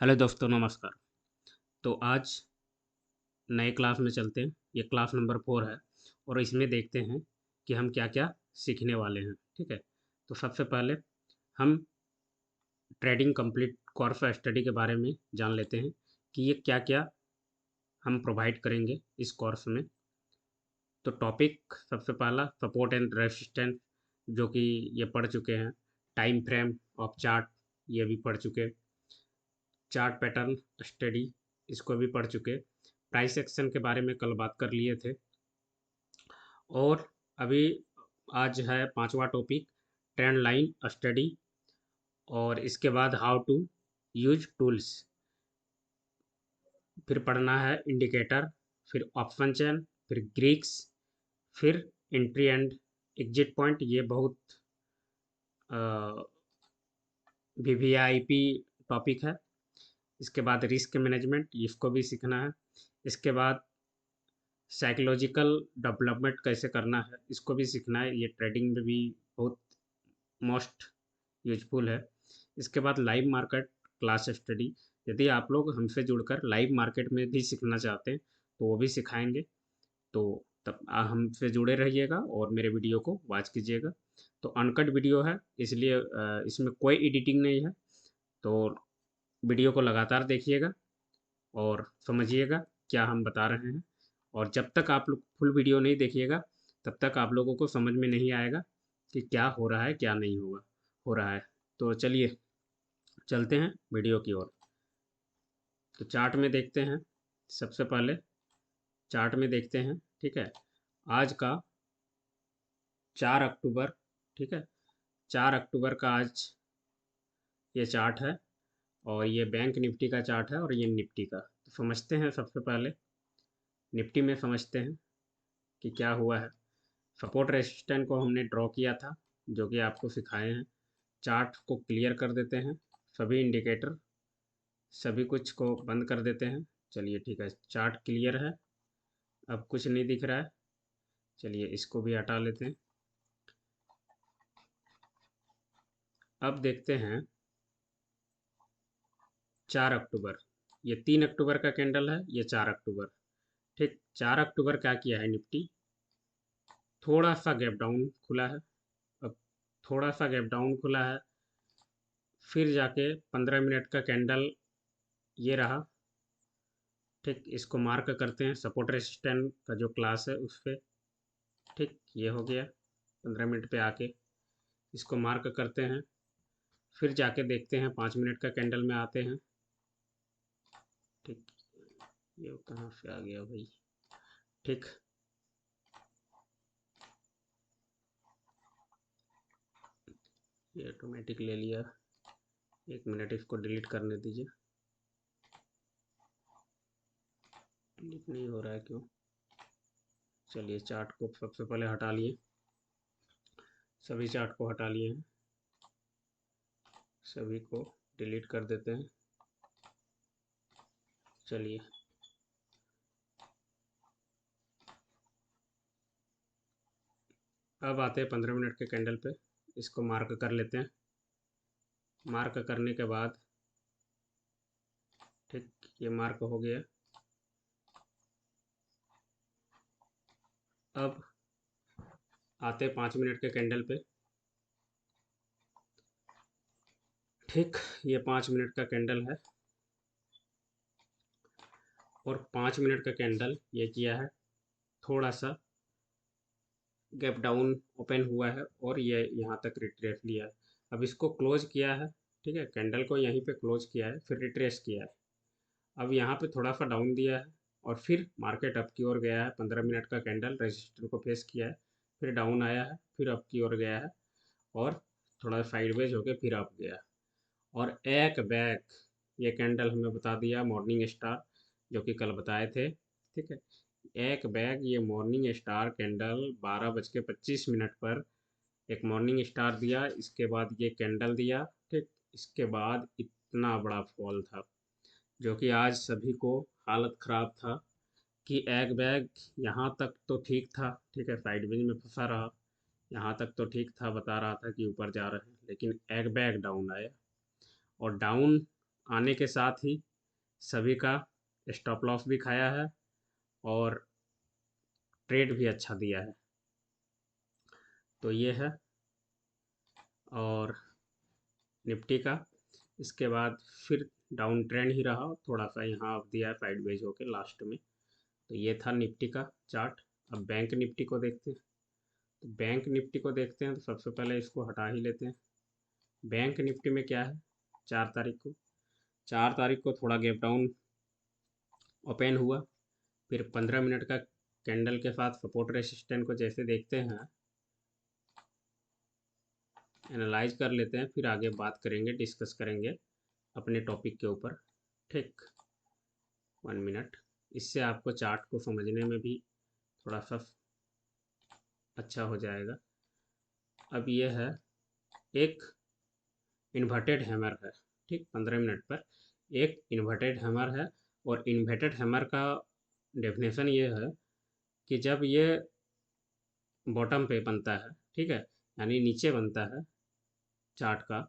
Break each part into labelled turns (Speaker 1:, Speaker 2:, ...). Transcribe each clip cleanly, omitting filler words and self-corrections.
Speaker 1: Hello दोस्तों, नमस्कार। तो आज नए क्लास में चलते हैं। ये क्लास नंबर 4 है और इसमें देखते हैं कि हम क्या-क्या सीखने वाले हैं, ठीक है? तो सबसे पहले हम ट्रेडिंग कंप्लीट कोर्स स्टडी के बारे में जान लेते हैं कि ये क्या-क्या हम प्रोवाइड करेंगे इस कोर्स में। तो टॉपिक सबसे पहला सपोर्ट एंड रेजिस्टेंस, जो कि ये पढ़ चुके हैं। टाइम फ्रेम ऑफ चार्ट, ये भी पढ़ चुके। चार्ट पैटर्न स्टडी, इसको भी पढ़ चुके। प्राइस एक्शन के बारे में कल बात कर लिए थे। और अभी आज है पांचवा टॉपिक, ट्रेंड लाइन स्टडी। और इसके बाद हाउ टू यूज टूल्स। फिर पढ़ना है इंडिकेटर, फिर ऑप्शन चेन, फिर ग्रीक्स, फिर एंट्री एंड एग्जिट पॉइंट। ये बहुत वीवीआईपी टॉपिक है। इसके बाद रिस्क मैनेजमेंट, इसको भी सीखना है। इसके बाद साइकोलॉजिकल डेवलपमेंट कैसे करना है, इसको भी सीखना है। ये ट्रेडिंग में भी बहुत मोस्ट यूजफुल है। इसके बाद लाइव मार्केट क्लास स्टडी। यदि आप लोग हमसे जुड़कर लाइव मार्केट में भी सीखना चाहते हैं तो वो भी सिखाएंगे। तो तब हमसे जुड़े रहिएगा और मेरे वीडियो को वॉच कीजिएगा। तो अनकट वीडियो है, इसलिए इसमें कोई एडिटिंग नहीं है। तो वीडियो को लगातार देखिएगा और समझिएगा क्या हम बता रहे हैं। और जब तक आप लोग फुल वीडियो नहीं देखिएगा तब तक आप लोगों को समझ में नहीं आएगा कि क्या हो रहा है, क्या नहीं होगा हो रहा है। तो चलिए चलते हैं वीडियो की ओर। तो चार्ट में देखते हैं। सबसे पहले चार्ट में देखते हैं, ठीक है। आज का 4 अक्टूबर, ठीक है। 4 अक्टूबर का आज ये चार्ट है और ये बैंक निफ्टी का चार्ट है और ये निफ्टी का। तो समझते हैं सबसे पहले निफ्टी में, समझते हैं कि क्या हुआ है। सपोर्ट रेसिस्टेंट को हमने ड्रॉ किया था, जो कि आपको सिखाए हैं। चार्ट को क्लियर कर देते हैं, सभी इंडिकेटर सभी कुछ को बंद कर देते हैं। चलिए ठीक है, चार्ट क्लियर है, अब कुछ नहीं दिख रहा है। चलिए इसको भी हटा लेते हैं। अब देखते हैं 4 अक्टूबर। ये 3 अक्टूबर का कैंडल है, ये 4 अक्टूबर। ठीक, 4 अक्टूबर क्या किया है निफ्टी, थोड़ा सा गैप डाउन खुला है। अब थोड़ा सा गैप डाउन खुला है, फिर जाके 15 मिनट का कैंडल ये रहा। ठीक, इसको मार्क करते हैं सपोर्ट रेसिस्टेंट का जो क्लास है उस पर। ठीक, ये हो गया। 15 मिनट पे आके इसको मार्क करते हैं, फिर जाके देखते हैं 5 मिनट का कैंडल में आते हैं। ठीक, ये कहाँ से आ गया भाई। ठीक, ये ऑटोमेटिक ले लिया। 1 मिनट, इसको डिलीट करने दीजिए। डिलीट नहीं हो रहा है क्यों। चलिए चार्ट को सबसे पहले हटा लिए, सभी चार्ट को हटा लिए हैं, सभी को डिलीट कर देते हैं। चलिए अब आते हैं 15 मिनट के कैंडल पे, इसको मार्क कर लेते हैं। मार्क करने के बाद ठीक, ये मार्क हो गया। अब आते हैं 5 मिनट के कैंडल पे। ठीक, ये 5 मिनट का कैंडल है और 5 मिनट का कैंडल ये किया है, थोड़ा सा गैप डाउन ओपन हुआ है और ये यहाँ तक रिट्रेस लिया है। अब इसको क्लोज किया है, ठीक है, कैंडल को यहीं पे क्लोज किया है, फिर रिट्रेस किया है। अब यहाँ पे थोड़ा सा डाउन दिया है और फिर मार्केट अप की ओर गया है। 15 मिनट का कैंडल रेजिस्टेंस को फेस किया है, फिर डाउन आया है, फिर अप की ओर गया है और थोड़ा साइडवेज होके फिर अप गया। और एक बैक ये कैंडल हमें बता दिया मॉर्निंग स्टार, जो कि कल बताए थे, ठीक है। एक बैग ये मॉर्निंग स्टार कैंडल 12:25 पर एक मॉर्निंग स्टार दिया, इसके बाद ये कैंडल दिया। ठीक, इसके बाद इतना बड़ा फॉल था जो कि आज सभी को हालत ख़राब था कि एग बैग यहाँ तक तो ठीक था, ठीक है, साइडवेज में फंसा रहा। यहाँ तक तो ठीक था, बता रहा था कि ऊपर जा रहा है, लेकिन एग बैग डाउन आया और डाउन आने के साथ ही सभी का स्टॉप लॉस भी खाया है और ट्रेड भी अच्छा दिया है। तो ये है और निफ्टी का। इसके बाद फिर डाउन ट्रेंड ही रहा, थोड़ा सा यहाँ अब दिया है साइडवेज होके लास्ट में। तो ये था निफ्टी का चार्ट। अब बैंक निफ्टी को देखते हैं। तो बैंक निफ्टी को देखते हैं तो सबसे पहले इसको हटा ही लेते हैं। बैंक निफ्टी में क्या है, 4 तारीख को 4 तारीख को थोड़ा गैप डाउन ओपन हुआ, फिर 15 मिनट का कैंडल के साथ सपोर्ट रेसिस्टेंट को जैसे देखते हैं, एनालाइज कर लेते हैं, फिर आगे बात करेंगे, डिस्कस करेंगे अपने टॉपिक के ऊपर। ठीक, 1 मिनट। इससे आपको चार्ट को समझने में भी थोड़ा सा अच्छा हो जाएगा। अब ये है एक इन्वर्टेड हैमर है। ठीक, 15 मिनट पर एक इन्वर्टेड हैमर है। और इन्वर्टेड हैमर का डेफिनेशन ये है कि जब ये बॉटम पे बनता है, ठीक है, यानी नीचे बनता है चार्ट का,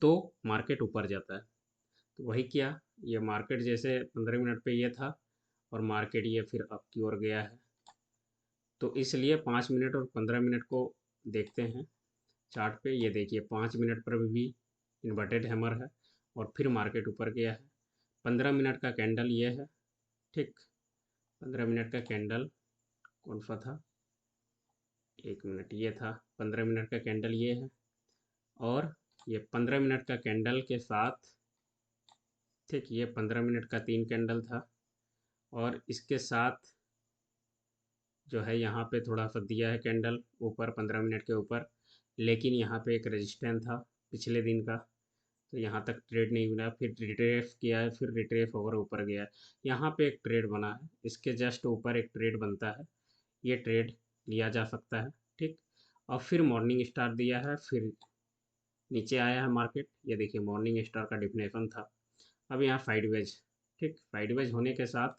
Speaker 1: तो मार्केट ऊपर जाता है। तो वही किया, ये मार्केट जैसे 15 मिनट पे ये था और मार्केट ये फिर अप की ओर गया है। तो इसलिए 5 मिनट और 15 मिनट को देखते हैं चार्ट पे। ये देखिए 5 मिनट पर भी इन्वर्टेड हैमर है और फिर मार्केट ऊपर गया है। 15 मिनट का कैंडल ये है। ठीक, 15 मिनट का कैंडल कौन सा था, 1 मिनट, ये था 15 मिनट का कैंडल ये है। और ये 15 मिनट का कैंडल के साथ, ठीक, ये 15 मिनट का 3 कैंडल था और इसके साथ जो है यहाँ पे थोड़ा सा दिया है कैंडल ऊपर 15 मिनट के ऊपर, लेकिन यहाँ पे एक रेजिस्टेंस था पिछले दिन का, तो यहाँ तक ट्रेड नहीं बना, फिर रिट्रेस किया है, फिर रिट्रेस होकर ऊपर गया है। यहाँ पे एक ट्रेड बना है, इसके जस्ट ऊपर एक ट्रेड बनता है, ये ट्रेड लिया जा सकता है। ठीक, और फिर मॉर्निंग स्टार दिया है, फिर नीचे आया है मार्केट। ये देखिए मॉर्निंग स्टार का डिफिनेशन था। अब यहाँ साइडवेज, ठीक, साइडवेज होने के साथ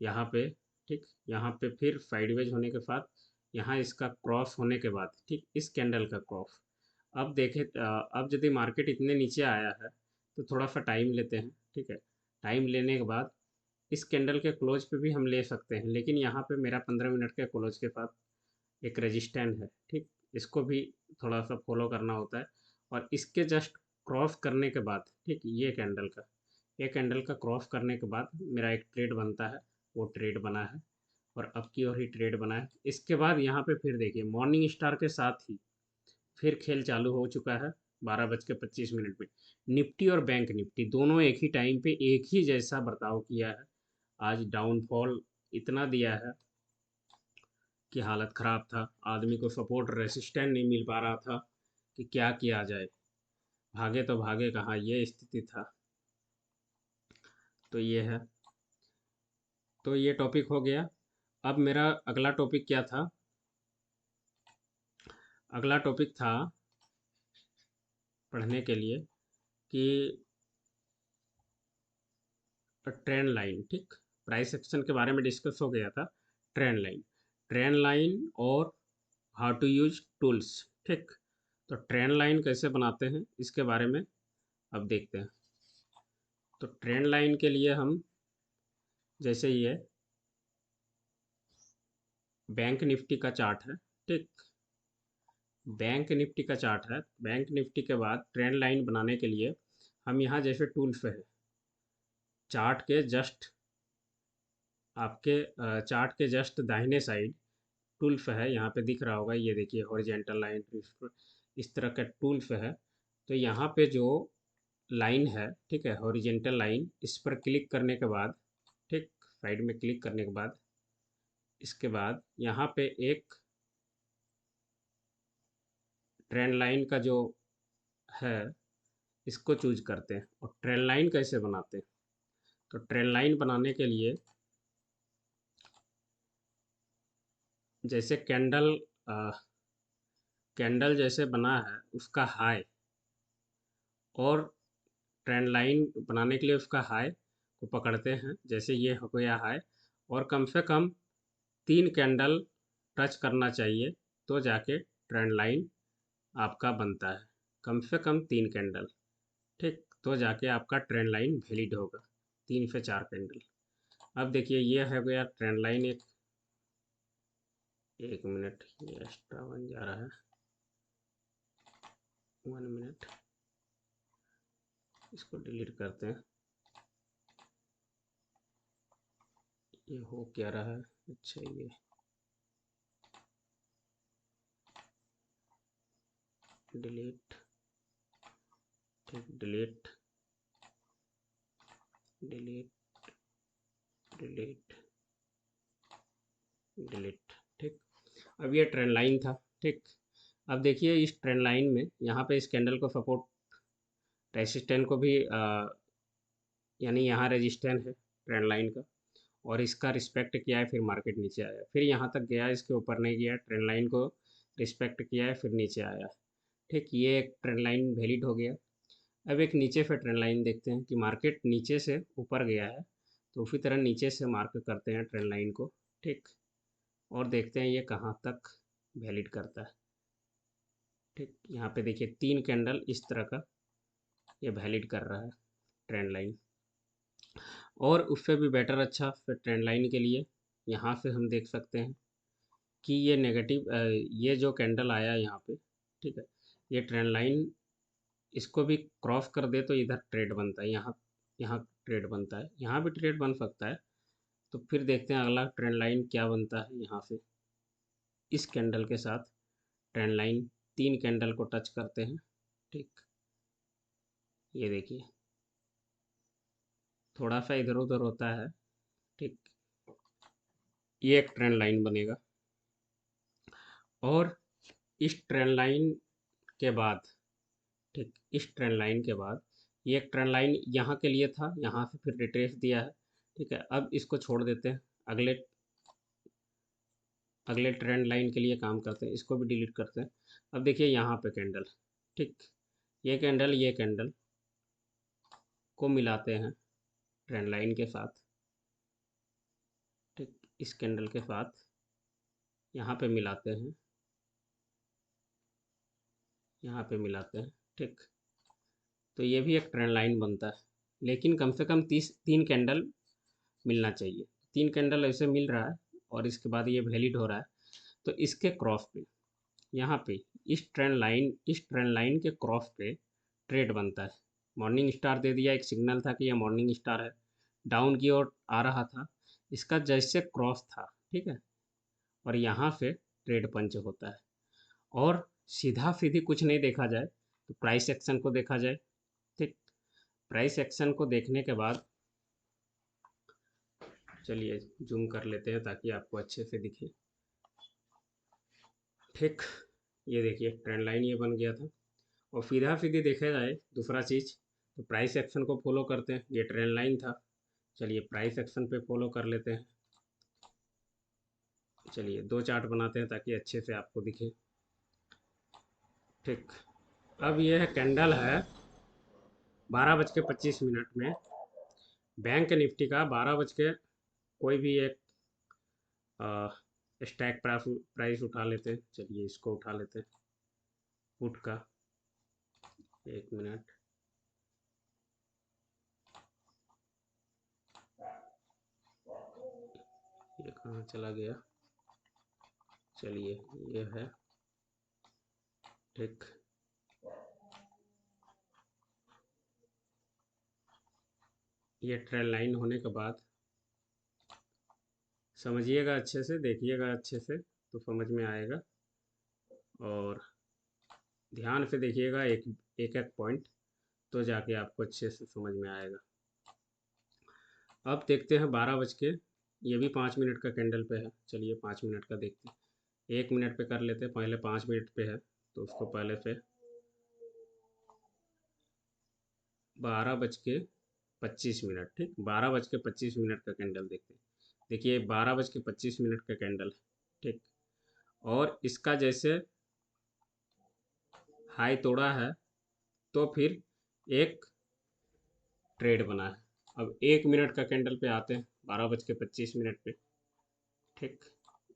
Speaker 1: यहाँ पे, ठीक, यहाँ पे फिर साइडवेज होने के बाद यहाँ इसका क्रॉस होने के बाद, ठीक, इस कैंडल का क्रॉस। अब देखें, अब यदि मार्केट इतने नीचे आया है तो थोड़ा सा टाइम लेते हैं। ठीक है, टाइम लेने के बाद इस कैंडल के क्लोज पे भी हम ले सकते हैं, लेकिन यहाँ पे मेरा 15 मिनट के क्लोज के साथ एक रेजिस्टेंट है। ठीक, इसको भी थोड़ा सा फॉलो करना होता है। और इसके जस्ट क्रॉस करने के बाद, ठीक, ये कैंडल का क्रॉस करने के बाद मेरा एक ट्रेड बनता है, वो ट्रेड बना है और अब की ओर ही ट्रेड बना है। इसके बाद यहाँ पे फिर देखिए मॉर्निंग स्टार के साथ ही फिर खेल चालू हो चुका है 12:25 में। निफ्टी और बैंक निफ्टी दोनों एक ही टाइम पे एक ही जैसा बर्ताव किया है। आज डाउनफॉल इतना दिया है कि हालत ख़राब था, आदमी को सपोर्ट रेसिस्टेंट नहीं मिल पा रहा था कि क्या किया जाए, भागे तो भागे कहाँ, ये स्थिति था। तो ये है, तो ये टॉपिक हो गया। अब मेरा अगला टॉपिक क्या था, अगला टॉपिक था पढ़ने के लिए कि ट्रेंड लाइन। ठीक, प्राइस एक्शन के बारे में डिस्कस हो गया था। ट्रेंड लाइन और हाउ टू यूज टूल्स। ठीक, तो ट्रेंड लाइन कैसे बनाते हैं इसके बारे में अब देखते हैं। तो ट्रेंड लाइन के लिए हम, जैसे ये बैंक निफ्टी का चार्ट है, ठीक, बैंक निफ्टी का चार्ट है। बैंक निफ्टी के बाद ट्रेंड लाइन बनाने के लिए हम यहाँ जैसे टूल्स पे है, चार्ट के जस्ट आपके चार्ट के जस्ट दाहिने साइड टूल्स है, यहाँ पे दिख रहा होगा, ये देखिए हॉरिजेंटल लाइन, इस तरह का टूल्स है। तो यहाँ पे जो लाइन है, ठीक है, हॉरिजेंटल लाइन, इस पर क्लिक करने के बाद, ठीक, साइड में क्लिक करने के बाद, इसके बाद यहाँ पे एक ट्रेंड लाइन का जो है इसको चूज करते हैं। और ट्रेंड लाइन कैसे बनाते हैं, तो ट्रेंड लाइन बनाने के लिए जैसे कैंडल जैसे बना है उसका हाई, और ट्रेंड लाइन बनाने के लिए उसका हाई को पकड़ते हैं, जैसे ये हो गया हाई, और कम से कम 3 कैंडल टच करना चाहिए तो जाके ट्रेंड लाइन आपका बनता है। कम से कम 3 कैंडल, ठीक, तो जाके आपका ट्रेंड लाइन वैलिड होगा 3 से 4 कैंडल। अब देखिए ये है गया ट्रेंड लाइन एक मिनट, ये एक्स्ट्रा वन जा रहा है, 1 मिनट, इसको डिलीट करते हैं। ये हो क्या रहा है, अच्छा ये डिलीट, ठीक, डिलीट डिलीट डिलीट डिलीट, ठीक। अब ये ट्रेंड लाइन था, ठीक। अब देखिए इस ट्रेंड लाइन में यहाँ पे इस कैंडल को सपोर्ट रेजिस्टेंस को भी यानी यहाँ रेजिस्टेंस है ट्रेंड लाइन का, और इसका रिस्पेक्ट किया है, फिर मार्केट नीचे आया, फिर यहाँ तक गया, इसके ऊपर नहीं गया, ट्रेंड लाइन को रिस्पेक्ट किया है, फिर नीचे आया, ठीक। ये एक ट्रेंड लाइन वैलिड हो गया। अब एक नीचे से ट्रेंड लाइन देखते हैं कि मार्केट नीचे से ऊपर गया है, तो उसी तरह नीचे से मार्क करते हैं ट्रेंड लाइन को, ठीक, और देखते हैं ये कहाँ तक वैलिड करता है, ठीक। यहाँ पे देखिए 3 कैंडल इस तरह का ये वैलिड कर रहा है ट्रेंड लाइन, और उससे भी बेटर अच्छा फिर ट्रेंड लाइन के लिए यहाँ से हम देख सकते हैं कि ये नेगेटिव ये जो कैंडल आया यहाँ पे, ठीक है, ये ट्रेंड लाइन इसको भी क्रॉस कर दे तो इधर ट्रेड बनता है, यहाँ यहाँ ट्रेड बनता है, यहाँ भी ट्रेड बन सकता है। तो फिर देखते हैं अगला ट्रेंड लाइन क्या बनता है यहाँ से, इस कैंडल के साथ ट्रेंड लाइन 3 कैंडल को टच करते हैं, ठीक। ये देखिए थोड़ा सा इधर उधर होता है, ठीक, ये एक ट्रेंड लाइन बनेगा, और इस ट्रेंड लाइन के बाद, ठीक, इस ट्रेंड लाइन के बाद ये एक ट्रेंड लाइन यहाँ के लिए था, यहाँ से फिर रिट्रेस दिया है, ठीक है। अब इसको छोड़ देते हैं, अगले अगले ट्रेंड लाइन के लिए काम करते हैं, इसको भी डिलीट करते हैं। अब देखिए यहाँ पे कैंडल, ठीक, ये कैंडल को मिलाते हैं ट्रेंड लाइन के साथ, ठीक, इस कैंडल के साथ यहाँ पे मिलाते हैं, यहाँ पे मिलाते हैं, ठीक। तो ये भी एक ट्रेंड लाइन बनता है, लेकिन कम से कम 3 कैंडल मिलना चाहिए। 3 कैंडल ऐसे मिल रहा है और इसके बाद ये वैलिड हो रहा है, तो इसके क्रॉस पे, यहाँ पे इस ट्रेंड लाइन के क्रॉस पे ट्रेड बनता है। मॉर्निंग स्टार दे दिया, एक सिग्नल था कि ये मॉर्निंग स्टार है, डाउन की ओर आ रहा था, इसका जैसे क्रॉस था, ठीक है, और यहाँ से ट्रेड पंच होता है। और सीधा सीधी कुछ नहीं देखा जाए तो प्राइस एक्शन को देखा जाए, ठीक। प्राइस एक्शन को देखने के बाद चलिए जूम कर लेते हैं ताकि आपको अच्छे से दिखे, ठीक। ये देखिए ट्रेंड लाइन ये बन गया था, और सीधा सीधी देखा जाए दूसरा चीज़ तो प्राइस एक्शन को फॉलो करते हैं, ये ट्रेंड लाइन था, चलिए प्राइस एक्शन पे फॉलो कर लेते हैं। चलिए 2 चार्ट बनाते हैं ताकि अच्छे से आपको दिखे, ठीक। अब यह कैंडल है 12:25 में, बैंक निफ्टी का 12 कोई भी एक स्टैक प्राइस उठा लेते हैं, चलिए इसको उठा लेते हैं पुट का, 1 मिनट, ये कहाँ चला गया, चलिए ये है, ठीक। ये ट्रेंड लाइन होने के बाद समझिएगा अच्छे से, देखिएगा अच्छे से तो समझ में आएगा, और ध्यान से देखिएगा एक एक पॉइंट, तो जाके आपको अच्छे से समझ में आएगा। अब देखते हैं 12 बज के, ये भी 5 मिनट का कैंडल पे है, चलिए 5 मिनट का देखते हैं, 1 मिनट पे कर लेते हैं, पहले 5 मिनट पे है तो उसको पहले से 12:25, ठीक, 12:25 का कैंडल देखते हैं। देखिए 12:25 का कैंडल है, ठीक, और इसका जैसे हाई तोड़ा है तो फिर एक ट्रेड बना है। अब 1 मिनट का कैंडल पे आते हैं, 12:25 पे, ठीक,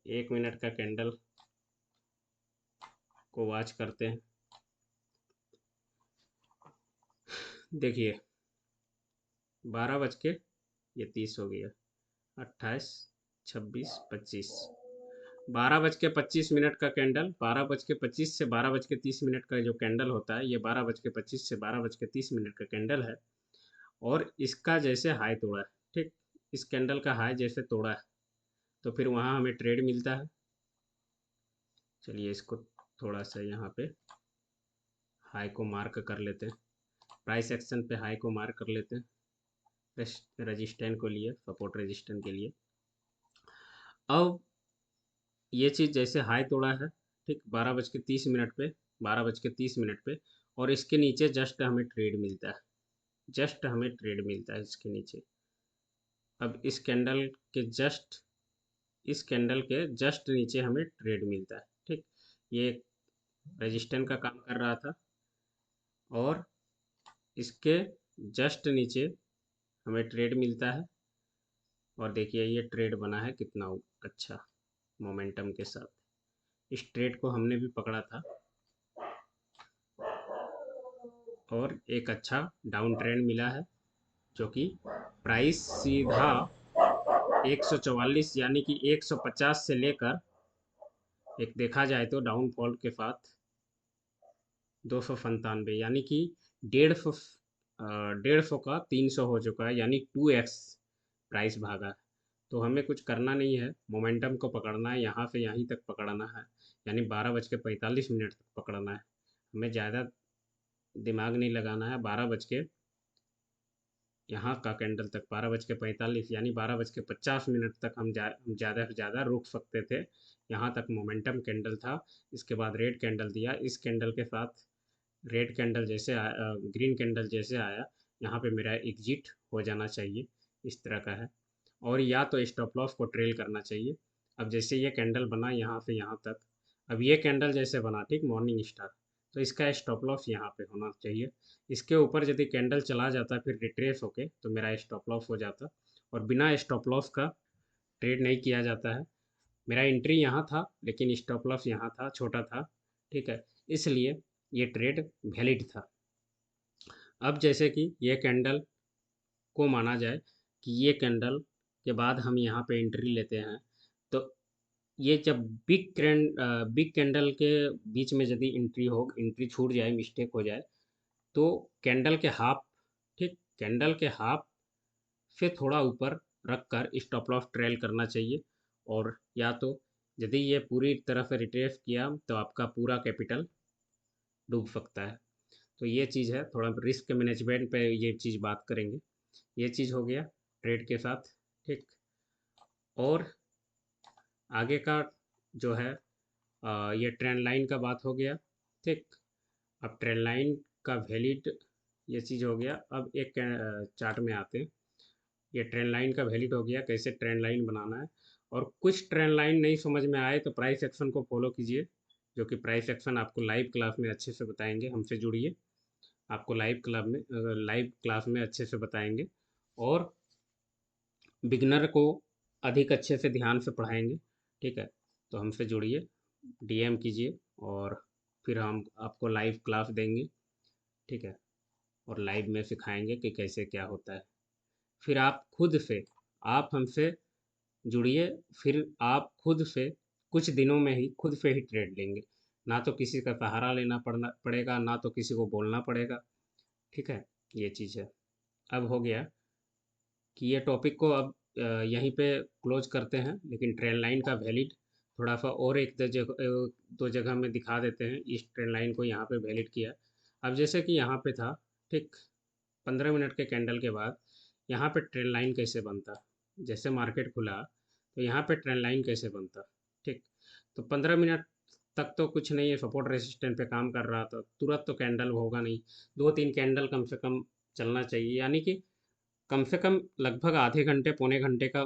Speaker 1: 1 मिनट का कैंडल को वॉच करते हैं। देखिए 12 बज के ये 30 हो गया, 28, 26, 25, 12 बज के 25 मिनट का कैंडल, 12 बज के 25 से 12 बज के 30 मिनट का जो कैंडल होता है, ये 12 बज के 25 से 12 बज के 30 मिनट का कैंडल है। और इसका जैसे हाई तोड़ा है, ठीक, इस कैंडल का हाई जैसे तोड़ा है, तो फिर वहाँ हमें ट्रेड मिलता है। चलिए इसको थोड़ा सा यहाँ पे हाई को मार्क कर लेते हैं, प्राइस एक्शन पे हाई को मार्क कर लेते हैं रजिस्टेंट को लिए, सपोर्ट रजिस्टेंट के लिए। अब ये चीज़ जैसे हाई तोड़ा है, ठीक, 12 बज के 30 मिनट पे, 12 बज के 30 मिनट पे, और इसके नीचे जस्ट हमें ट्रेड मिलता है, जस्ट हमें ट्रेड मिलता है इसके नीचे। अब इस कैंडल के जस्ट नीचे हमें ट्रेड मिलता है, ठीक। ये रेजिस्टेंस का काम कर रहा था, और इसके जस्ट नीचे हमें ट्रेड मिलता है। और देखिए ये ट्रेड बना है कितना अच्छा मोमेंटम के साथ। इस ट्रेड को हमने भी पकड़ा था, और एक अच्छा डाउन ट्रेंड मिला है, जो कि प्राइस सीधा 144 यानी कि 150 से लेकर, एक देखा जाए तो डाउनफॉल के साथ 295 यानी कि 150 का 300 हो चुका है, यानी 2x प्राइस भागा है। तो हमें कुछ करना नहीं है, मोमेंटम को पकड़ना है, यहाँ से यहीं तक पकड़ना है, यानी 12 बज के 45 मिनट तक पकड़ना है। हमें ज़्यादा दिमाग नहीं लगाना है। 12 बज के यहाँ का कैंडल तक 12 बज के 45 यानी 12 बज के 50 मिनट तक हम ज़्यादा से ज़्यादा रुक सकते थे। यहाँ तक मोमेंटम कैंडल था। इसके बाद रेड कैंडल दिया, इस कैंडल के साथ रेड कैंडल जैसे आया, ग्रीन कैंडल जैसे आया, यहाँ पे मेरा एग्जिट हो जाना चाहिए, इस तरह का है। और या तो स्टॉप लॉस को ट्रेल करना चाहिए। अब जैसे ये कैंडल बना यहाँ से यहाँ तक, अब ये कैंडल जैसे बना, ठीक, मॉर्निंग स्टार, तो इसका स्टॉप लॉस यहाँ पे होना चाहिए। इसके ऊपर यदि कैंडल चला जाता फिर रिट्रेस होके, तो मेरा स्टॉप लॉस हो जाता, और बिना स्टॉप लॉस का ट्रेड नहीं किया जाता है। मेरा एंट्री यहाँ था, लेकिन स्टॉप लॉस यहाँ था, छोटा था, ठीक है, इसलिए ये ट्रेड वैलिड था। अब जैसे कि ये कैंडल को माना जाए कि ये कैंडल के बाद हम यहाँ पे एंट्री लेते हैं, तो ये जब बिग कैंडल के बीच में यदि एंट्री छूट जाए, मिस्टेक हो जाए, तो कैंडल के हाफ, ठीक, कैंडल के हाफ से थोड़ा ऊपर रख कर स्टॉप लॉस ट्रेल करना चाहिए। और या तो यदि ये पूरी तरह से रिट्रेस किया तो आपका पूरा कैपिटल डूब सकता है। तो ये चीज़ है, थोड़ा रिस्क मैनेजमेंट पे ये चीज़ बात करेंगे। ये चीज़ हो गया ट्रेड के साथ, ठीक। और आगे का जो है, ये ट्रेंड लाइन का बात हो गया, ठीक। अब ट्रेंड लाइन का वैलिड ये चीज़ हो गया। अब एक चार्ट में आते हैं। ये ट्रेंड लाइन का वैलिड हो गया, कैसे ट्रेंड लाइन बनाना है। और कुछ ट्रेंड लाइन नहीं समझ में आए तो प्राइस एक्शन को फॉलो कीजिए, जो कि प्राइस एक्शन आपको लाइव क्लास में अच्छे से बताएंगे। हमसे जुड़िए, आपको लाइव क्लास में अच्छे से बताएंगे, और बिगनर को अधिक अच्छे से ध्यान से पढ़ाएंगे, ठीक है। तो हमसे जुड़िए, डीएम कीजिए, और फिर हम आपको लाइव क्लास देंगे, ठीक है, और लाइव में सिखाएंगे कि कैसे क्या होता है। फिर आप हमसे जुड़िए, फिर आप खुद से कुछ दिनों में ही खुद से ही ट्रेड लेंगे। ना तो किसी का सहारा लेना पड़ेगा, ना तो किसी को बोलना पड़ेगा, ठीक है। ये चीज़ है। अब हो गया कि ये टॉपिक को अब यहीं पे क्लोज करते हैं, लेकिन ट्रेंड लाइन का वैलिड थोड़ा सा और दो जगह में दिखा देते हैं। इस ट्रेंड लाइन को यहाँ पे वैलिड किया। अब जैसे कि यहाँ पे था, ठीक, 15 मिनट के कैंडल के बाद यहाँ पे ट्रेंड लाइन कैसे बनता, जैसे मार्केट खुला तो यहाँ पे ट्रेंड लाइन कैसे बनता, ठीक। तो 15 मिनट तक तो कुछ नहीं है, सपोर्ट रेसिस्टेंट पे काम कर रहा था, तुरंत तो कैंडल होगा नहीं, 2-3 कैंडल कम से कम चलना चाहिए, यानी कि कम से कम लगभग आधे घंटे पौने घंटे का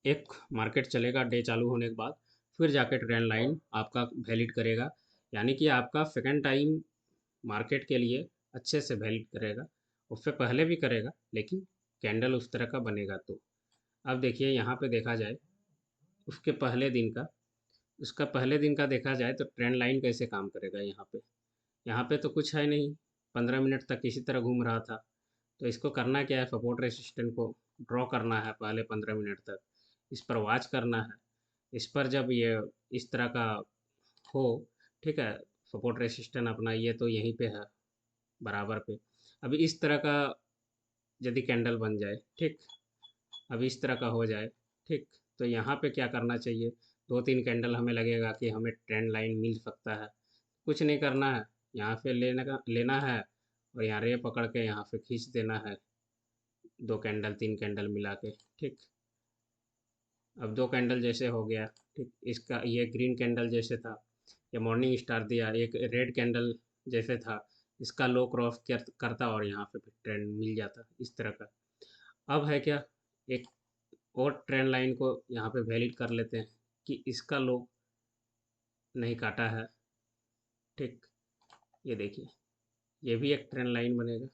Speaker 1: एक मार्केट चलेगा डे चालू होने के बाद, फिर जाके ट्रेंड लाइन आपका वैलिड करेगा, यानी कि आपका सेकंड टाइम मार्केट के लिए अच्छे से वैलिड करेगा। उससे पहले भी करेगा, लेकिन कैंडल उस तरह का बनेगा तो। अब देखिए यहाँ पे देखा जाए उसके पहले दिन का उसका पहले दिन का देखा जाए तो ट्रेंड लाइन कैसे काम करेगा। यहाँ पे तो कुछ है नहीं, 15 मिनट तक इसी तरह घूम रहा था। तो इसको करना क्या है, सपोर्ट रेसिस्टेंट को ड्रॉ करना है पहले 15 मिनट तक, इस पर वॉच करना है। इस पर जब ये इस तरह का हो, ठीक है, सपोर्ट रेसिस्टेंट अपना ये तो यहीं पे है बराबर पे। अभी इस तरह का यदि कैंडल बन जाए, ठीक, अब इस तरह का हो जाए, ठीक, तो यहाँ पे क्या करना चाहिए, 2-3 कैंडल हमें लगेगा कि हमें ट्रेंड लाइन मिल सकता है। कुछ नहीं करना है, यहाँ से लेना है और यहाँ रे पकड़ के यहाँ से खींच देना है, 2 कैंडल 3 कैंडल मिला के, ठीक। अब 2 कैंडल जैसे हो गया, ठीक, इसका ये ग्रीन कैंडल जैसे था, ये मॉर्निंग स्टार दिया, एक रेड कैंडल जैसे था, इसका लो क्रॉस करता और यहाँ पे फिर ट्रेंड मिल जाता इस तरह का। अब है क्या, एक और ट्रेंड लाइन को यहाँ पे वैलिड कर लेते हैं कि इसका लो नहीं काटा है, ठीक। ये देखिए, ये भी एक ट्रेंड लाइन बनेगा,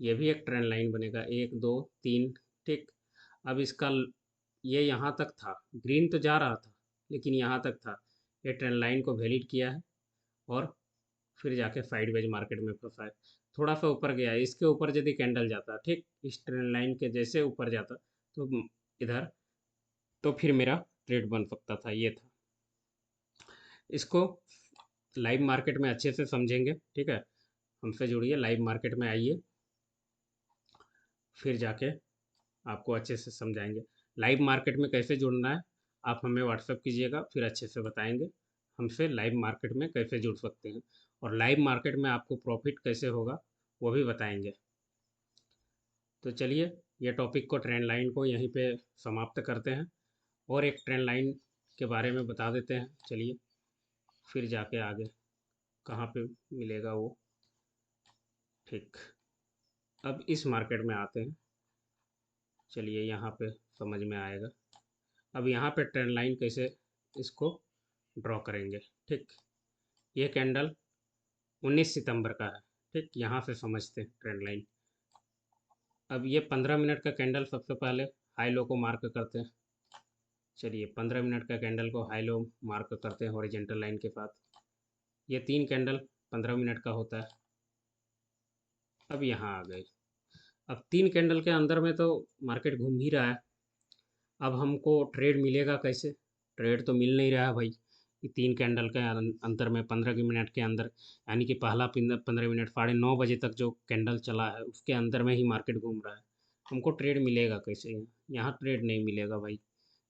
Speaker 1: ये भी एक ट्रेंड लाइन बनेगा, 1 2 3, ठीक। अब इसका ये यहाँ तक था, ग्रीन तो जा रहा था लेकिन यहाँ तक था, ये ट्रेंड लाइन को वैलिड किया है और फिर जाके साइडवेज मार्केट में फंसा है। थोड़ा सा ऊपर गया, इसके ऊपर यदि कैंडल जाता, ठीक, इस ट्रेंड लाइन के जैसे ऊपर जाता तो इधर, तो फिर मेरा ट्रेड बन सकता था, ये था। इसको लाइव मार्केट में अच्छे से समझेंगे, ठीक है, हमसे जुड़िए, लाइव मार्केट में आइए, फिर जाके आपको अच्छे से समझाएंगे। लाइव मार्केट में कैसे जुड़ना है, आप हमें व्हाट्सअप कीजिएगा, फिर अच्छे से बताएंगे हमसे लाइव मार्केट में कैसे जुड़ सकते हैं, और लाइव मार्केट में आपको प्रॉफिट कैसे होगा वो भी बताएंगे। तो चलिए, ये टॉपिक को, ट्रेंड लाइन को यहीं पे समाप्त करते हैं और एक ट्रेंड लाइन के बारे में बता देते हैं। चलिए, फिर जाके आगे कहाँ पे मिलेगा वो, ठीक। अब इस मार्केट में आते हैं, चलिए यहाँ पे समझ में आएगा। अब यहाँ पे ट्रेंड लाइन कैसे इसको ड्रॉ करेंगे, ठीक। ये कैंडल 19 सितंबर का है, ठीक, यहाँ से समझते हैं ट्रेंड लाइन। अब ये 15 मिनट का कैंडल सबसे पहले हाई लो को मार्क करते हैं। चलिए, 15 मिनट का कैंडल को हाई लो मार्क करते हैं हॉरिजॉन्टल लाइन के साथ। ये 3 कैंडल 15 मिनट का होता है। अब यहाँ आ गए, अब 3 कैंडल के अंदर में तो मार्केट घूम ही रहा है। अब हमको ट्रेड मिलेगा कैसे, ट्रेड तो मिल नहीं रहा है भाई। ये 3 कैंडल के अंतर में 15 के मिनट के अंदर, यानी कि पहला 15 मिनट 9:30 बजे तक जो कैंडल चला है उसके अंदर में ही मार्केट घूम रहा है। हमको ट्रेड मिलेगा कैसे, यहाँ ट्रेड नहीं मिलेगा भाई,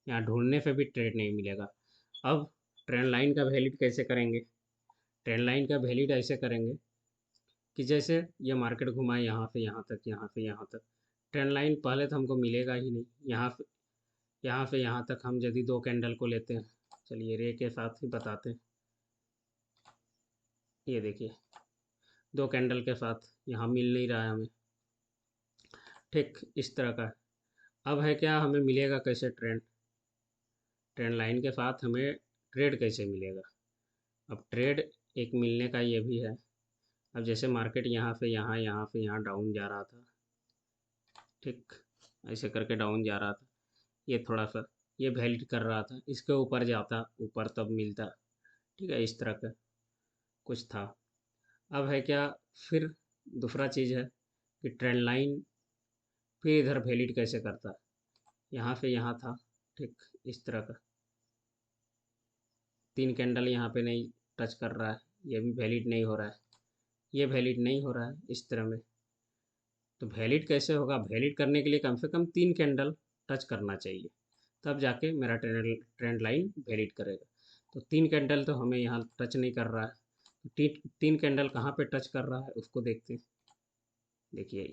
Speaker 1: यहाँ ढूंढने से भी ट्रेड नहीं मिलेगा। अब ट्रेंड लाइन का वैलिड कैसे करेंगे, ट्रेंड लाइन का वैलिड ऐसे करेंगे कि जैसे ये मार्केट घुमाए यहाँ से यहाँ तक, यहाँ से यहाँ तक, ट्रेंड लाइन पहले तो हमको मिलेगा ही नहीं। यहाँ से यहाँ तक हम यदि 2 कैंडल को लेते हैं, चलिए रे के साथ ही बताते हैं। ये देखिए, 2 कैंडल के साथ यहाँ मिल नहीं रहा है हमें, ठीक, इस तरह का है। अब है क्या, हमें मिलेगा कैसे ट्रेंड, ट्रेंड लाइन के साथ हमें ट्रेड कैसे मिलेगा। अब ट्रेड एक मिलने का ये भी है। अब जैसे मार्केट यहाँ से यहाँ, यहाँ से यहाँ डाउन जा रहा था, ठीक, ऐसे करके डाउन जा रहा था, ये थोड़ा सा ये वैलिड कर रहा था, इसके ऊपर जाता, ऊपर तब मिलता, ठीक है, इस तरह का कुछ था। अब है क्या, फिर दूसरा चीज़ है कि ट्रेंड लाइन फिर इधर वैलिड कैसे करता, यहाँ से यहाँ था, ठीक, इस तरह का 3 कैंडल यहाँ पे नहीं टच कर रहा है, ये भी वैलिड नहीं हो रहा है, ये वैलिड नहीं हो रहा है इस तरह में। तो वैलिड कैसे होगा, वैलिड करने के लिए कम से कम 3 कैंडल टच करना चाहिए, तब जाके मेरा ट्रेंड लाइन वैलिड करेगा। तो 3 कैंडल तो हमें यहाँ टच नहीं कर रहा है, तो 3 कैंडल कहाँ पे टच कर रहा है उसको देखते हैं। देखिए,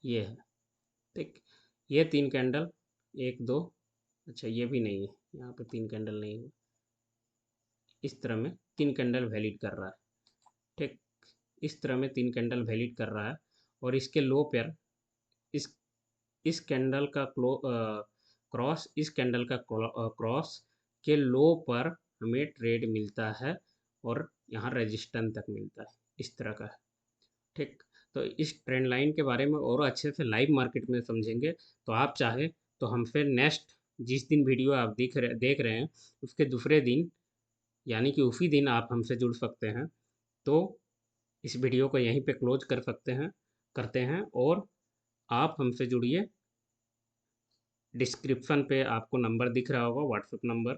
Speaker 1: ये है, ठीक, ये 3 कैंडल, 1 2, अच्छा ये भी नहीं है, यहाँ पे 3 कैंडल नहीं है, इस तरह में 3 कैंडल वैलिड कर रहा है, ठीक, इस तरह में 3 कैंडल वैलिड कर रहा है। और इसके लो पर इस इस कैंडल का क्रॉस, इस कैंडल का क्रॉस के लो पर हमें ट्रेड मिलता है और यहाँ रेजिस्टेंस तक मिलता है, इस तरह का है, ठीक। तो इस ट्रेंड लाइन के बारे में और अच्छे से लाइव मार्केट में समझेंगे। तो आप चाहे तो हमसे नेक्स्ट जिस दिन वीडियो आप देख रहे हैं उसके दूसरे दिन, यानी कि उसी दिन आप हमसे जुड़ सकते हैं। तो इस वीडियो को यहीं पे क्लोज कर सकते हैं करते हैं, और आप हमसे जुड़िए। डिस्क्रिप्शन पे आपको नंबर दिख रहा होगा, व्हाट्सएप नंबर,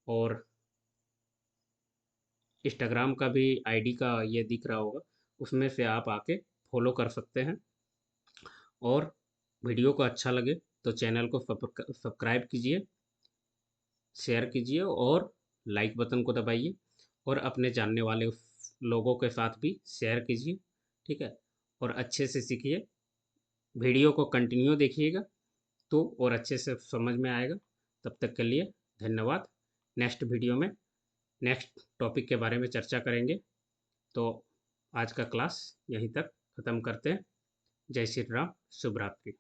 Speaker 1: और इंस्टाग्राम का भी आईडी का ये दिख रहा होगा, उसमें से आप आके फॉलो कर सकते हैं। और वीडियो को अच्छा लगे तो चैनल को सब्सक्राइब कीजिए, शेयर कीजिए और लाइक बटन को दबाइए, और अपने जानने वाले लोगों के साथ भी शेयर कीजिए। ठीक है, और अच्छे से सीखिए। वीडियो को कंटिन्यू देखिएगा तो और अच्छे से समझ में आएगा। तब तक के लिए धन्यवाद। नेक्स्ट वीडियो में नेक्स्ट टॉपिक के बारे में चर्चा करेंगे। तो आज का क्लास यहीं तक ख़त्म करते हैं। जय श्री राम, शुभ रात्रि।